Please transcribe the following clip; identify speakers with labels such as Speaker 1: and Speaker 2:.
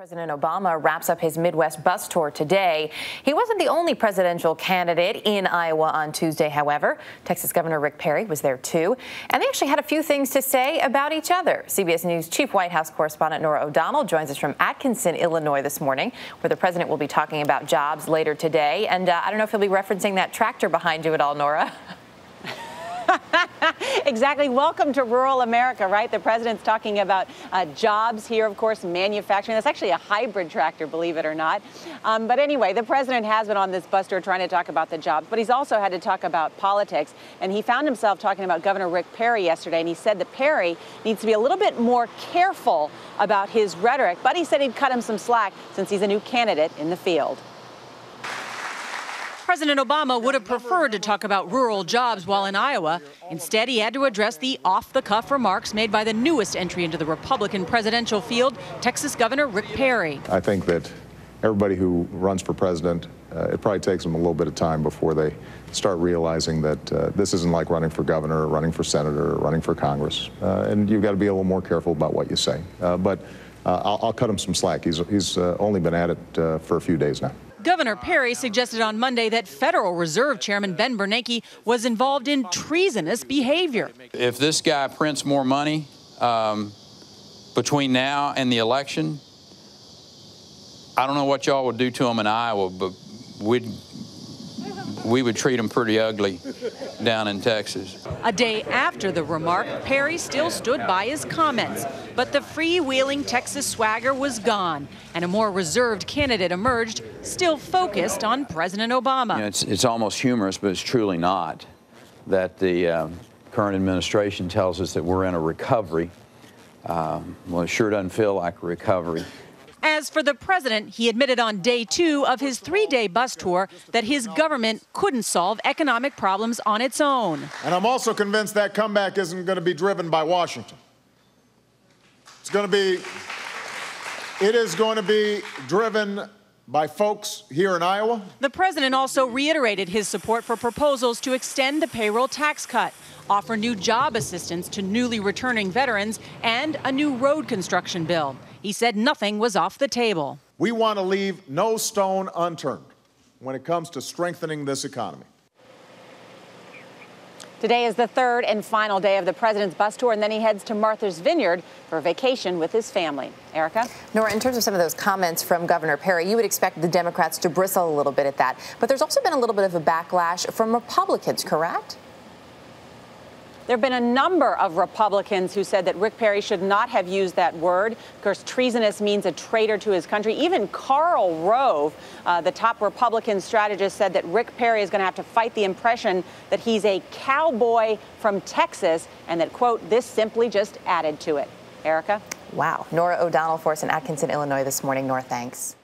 Speaker 1: President Obama wraps up his Midwest bus tour today. He wasn't the only presidential candidate in Iowa on Tuesday, however. Texas Governor Rick Perry was there, too. And they actually had a few things to say about each other. CBS News Chief White House correspondent Norah O'Donnell joins us from Atkinson, Illinois this morning, where the president will be talking about jobs later today. And I don't know if he'll be referencing that tractor behind you at all, Norah.
Speaker 2: Exactly. Welcome to rural America, right? The president's talking about jobs here, of course, manufacturing. That's actually a hybrid tractor, believe it or not. But anyway, the president has been on this bus tour trying to talk about the jobs, but he's also had to talk about politics. And he found himself talking about Governor Rick Perry yesterday, and he said that Perry needs to be a little bit more careful about his rhetoric, but he said he'd cut him some slack since he's a new candidate in the field.
Speaker 3: President Obama would have preferred to talk about rural jobs while in Iowa. Instead, he had to address the off-the-cuff remarks made by the newest entry into the Republican presidential field, Texas Governor Rick Perry.
Speaker 4: I think that everybody who runs for president, it probably takes them a little bit of time before they start realizing that this isn't like running for governor or running for senator or running for Congress. And you've got to be a little more careful about what you say. But I'll cut him some slack. He's only been at it for a few days now.
Speaker 3: Governor Perry suggested on Monday that Federal Reserve Chairman Ben Bernanke was involved in treasonous behavior.
Speaker 5: If this guy prints more money between now and the election, I don't know what y'all would do to him in Iowa, but we would treat him pretty ugly down in Texas.
Speaker 3: A day after the remark, Perry still stood by his comments, but the freewheeling Texas swagger was gone, and a more reserved candidate emerged, still focused on President Obama.
Speaker 5: You know, it's almost humorous, but it's truly not, that the current administration tells us that we're in a recovery. Well, it sure doesn't feel like a recovery.
Speaker 3: As for the president, he admitted on day 2 of his 3-day bus tour that his government couldn't solve economic problems on its own.
Speaker 6: And I'm also convinced that comeback isn't going to be driven by Washington. It is going to be driven by folks here in Iowa.
Speaker 3: The president also reiterated his support for proposals to extend the payroll tax cut, offer new job assistance to newly returning veterans, and a new road construction bill. He said nothing was off the table.
Speaker 6: We want to leave no stone unturned when it comes to strengthening this economy.
Speaker 2: Today is the third and final day of the president's bus tour, and then he heads to Martha's Vineyard for a vacation with his family. Erica?
Speaker 1: Norah, in terms of some of those comments from Governor Perry, you would expect the Democrats to bristle a little bit at that. But there's also been a little bit of a backlash from Republicans, correct?
Speaker 2: There have been a number of Republicans who said that Rick Perry should not have used that word. Of course, treasonous means a traitor to his country. Even Karl Rove, the top Republican strategist, said that Rick Perry is going to have to fight the impression that he's a cowboy from Texas and that, quote, this simply just added to it. Erica?
Speaker 1: Wow. Norah O'Donnell for us in Atkinson, Illinois this morning. Norah, thanks.